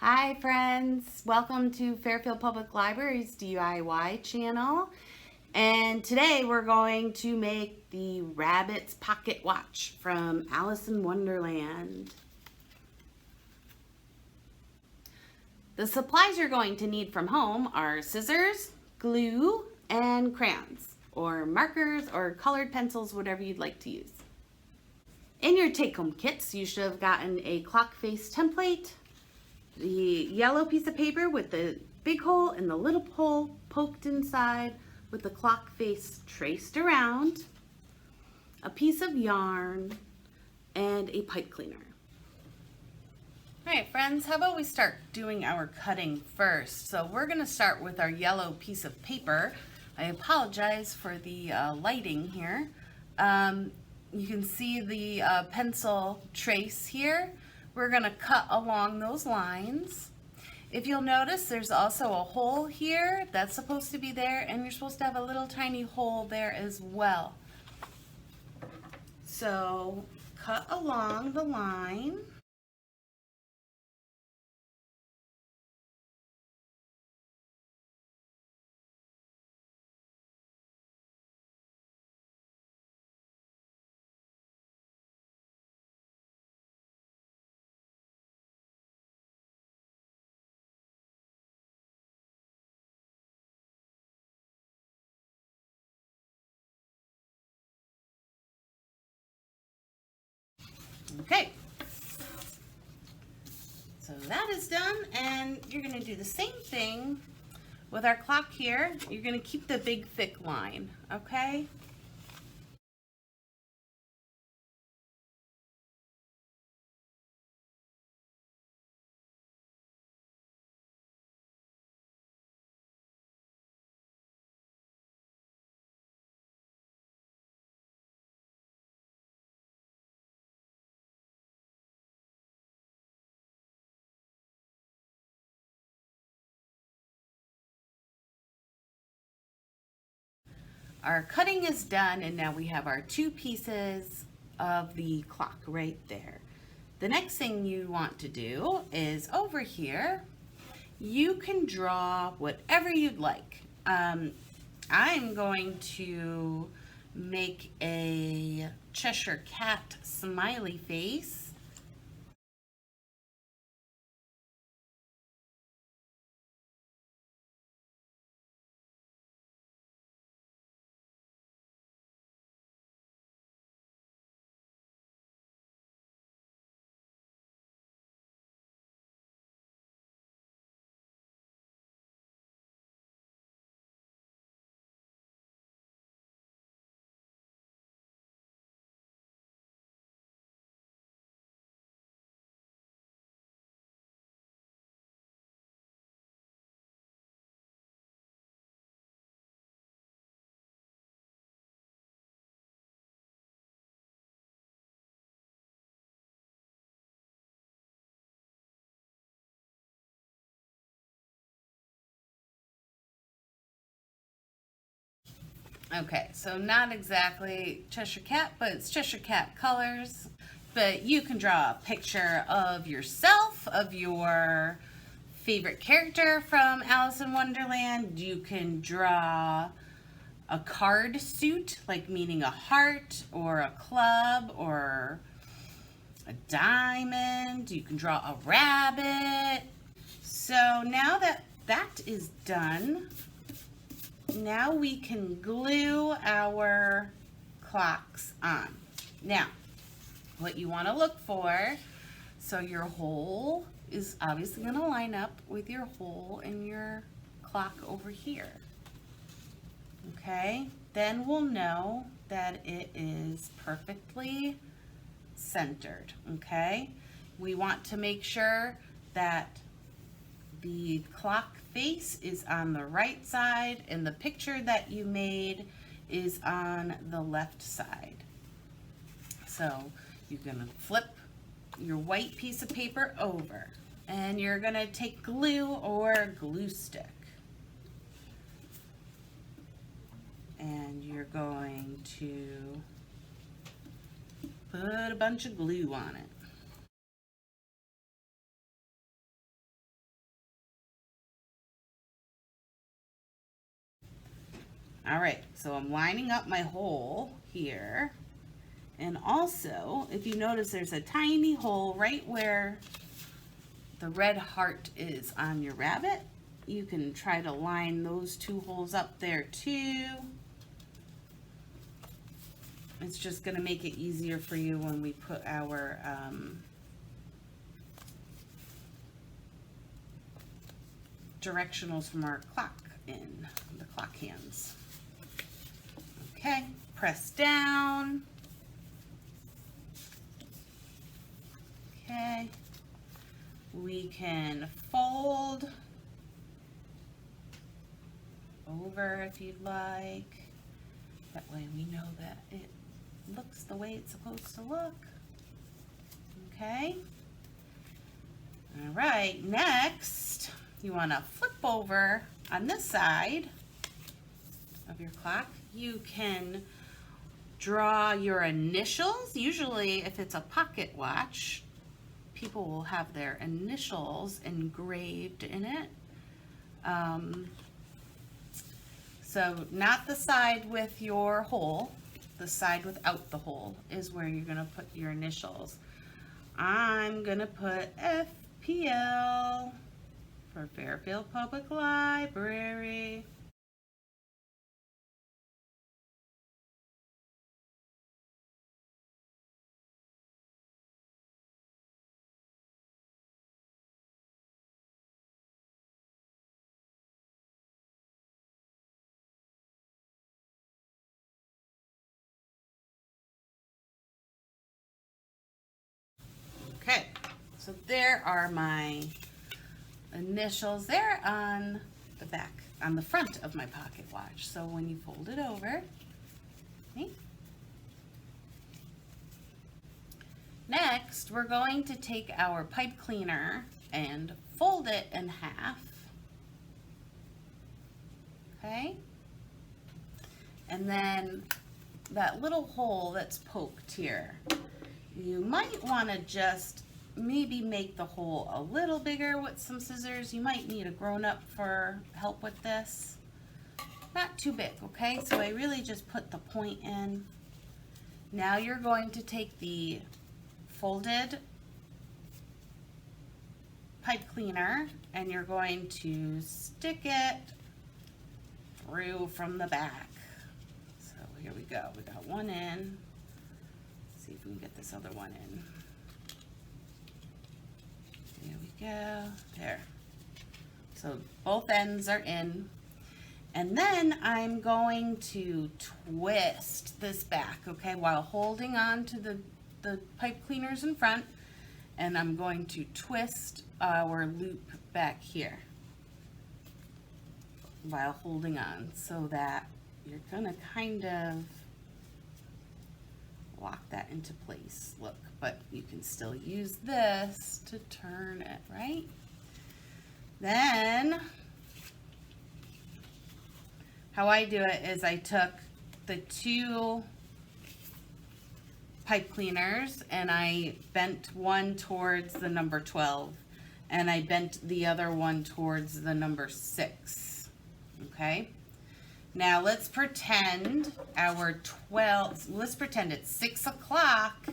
Hi friends, welcome to Fairfield Public Library's DIY channel. And today we're going to make the Rabbit's Pocket Watch from Alice in Wonderland. The supplies you're going to need from home are scissors, glue, and crayons, or markers or colored pencils, whatever you'd like to use. In your take-home kits, you should have gotten a clock face template, the yellow piece of paper with the big hole and the little hole poked inside with the clock face traced around, a piece of yarn, and a pipe cleaner. All right, friends, how about we start doing our cutting first? So we're going to start with our yellow piece of paper. I apologize for the lighting here. You can see the pencil trace here. We're going to cut along those lines. If you'll notice, there's also a hole here that's supposed to be there, and you're supposed to have a little tiny hole there as well. So cut along the line. Okay, so that is done, and you're going to do the same thing with our clock here. You're going to keep the big thick line, okay? Our cutting is done, and now we have our two pieces of the clock right there. The next thing you want to do is over here, you can draw whatever you'd like. I'm going to make a Cheshire Cat smiley face. Okay, so not exactly Cheshire Cat, but it's Cheshire Cat colors. But you can draw a picture of yourself, of your favorite character from Alice in Wonderland. You can draw a card suit, like meaning a heart or a club or a diamond. You can draw a rabbit. So now that that is done, now we can glue our clocks on. Now, what you want to look for, so your hole is obviously going to line up with your hole in your clock over here. Okay, then we'll know that it is perfectly centered. Okay, we want to make sure that the clock face is on the right side and the picture that you made is on the left side. So you're going to flip your white piece of paper over, and you're going to take glue or glue stick, and you're going to put a bunch of glue on it. All right, so I'm lining up my hole here. And also, if you notice, there's a tiny hole right where the red heart is on your rabbit. You can try to line those two holes up there too. It's just going to make it easier for you when we put our directionals from our clock in, the clock hands. Okay, press down. Okay, we can fold over if you'd like. That way we know that it looks the way it's supposed to look. Okay. All right, next you want to flip over on this side of your clock. You can draw your initials. Usually if it's a pocket watch, people will have their initials engraved in it. So not the side with your hole, the side without the hole is where you're gonna put your initials. I'm gonna put FPL for Fairfield Public Library. Okay, so there are my initials. They're on the back, on the front of my pocket watch. So when you fold it over, okay. Next, we're going to take our pipe cleaner and fold it in half. Okay, and then that little hole that's poked here, you might want to just maybe make the hole a little bigger with some scissors. You might need a grown-up for help with this. Not too big, okay? So I really just put the point in. Now you're going to take the folded pipe cleaner and you're going to stick it through from the back. So here we go. We got one in. Let's see if we can get this other one in. There we go. There. So both ends are in. And then I'm going to twist this back, okay, while holding on to the pipe cleaners in front. And I'm going to twist our loop back here while holding on, so that you're gonna kind of lock that into place. Look, but you can still use this to turn it, right? Then how I do it is I took the two pipe cleaners and I bent one towards the number 12 and I bent the other one towards the number 6. Okay, now let's pretend let's pretend it's 6 o'clock.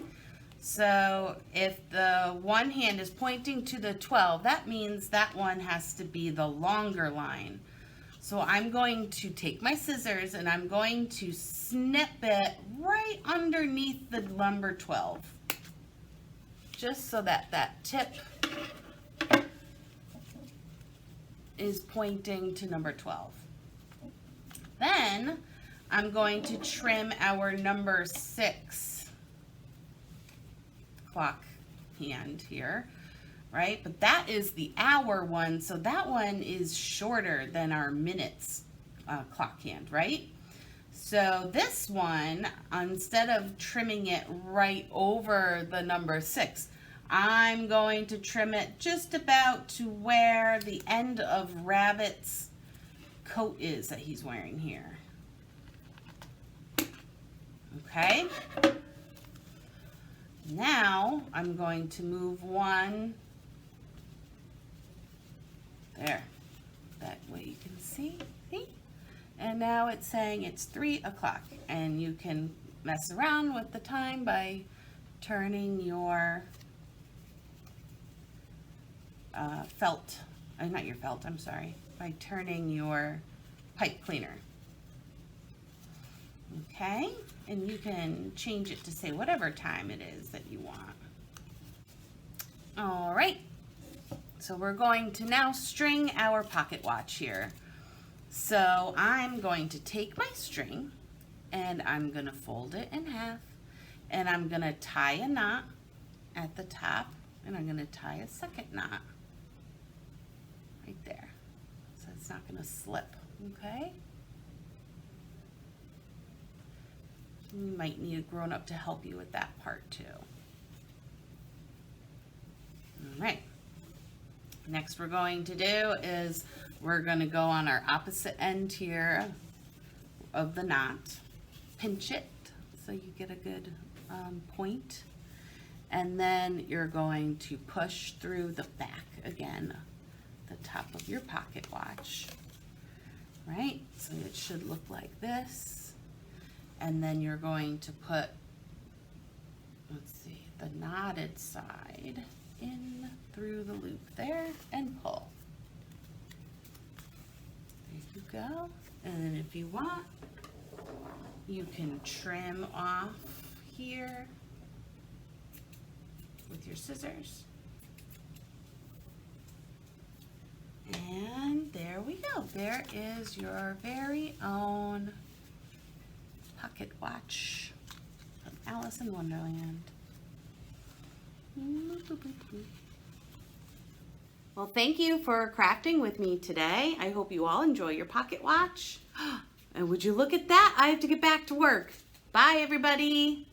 So if the one hand is pointing to the 12, that means that one has to be the longer line. So I'm going to take my scissors and I'm going to snip it right underneath the number 12, just so that that tip is pointing to number 12. Then I'm going to trim our number 6 clock hand here, right? But that is the hour one, so that one is shorter than our minutes clock hand, right? So this one, instead of trimming it right over the number 6, I'm going to trim it just about to where the end of Rabbit's coat is that he's wearing here. Okay. Now I'm going to move one there. That way you can see. And now it's saying it's 3 o'clock, and you can mess around with the time by turning your by turning your pipe cleaner. Okay, and you can change it to say whatever time it is that you want. All right, so we're going to now string our pocket watch here. So I'm going to take my string and I'm going to fold it in half, and I'm going to tie a knot at the top, and I'm going to tie a second knot right there, so it's not going to slip. Okay, you might need a grown-up to help you with that part too. All right, next we're going to do is we're going to go on our opposite end here of the knot, pinch it so you get a good point, and then you're going to push through the back again, the top of your pocket watch, right? So it should look like this, and then you're going to put, let's see, the knotted side in through the loop there and pull. There you go. And then if you want, you can trim off here with your scissors. And there we go. There is your very own pocket watch from Alice in Wonderland. Well, thank you for crafting with me today. I hope you all enjoy your pocket watch. And would you look at that? I have to get back to work. Bye, everybody.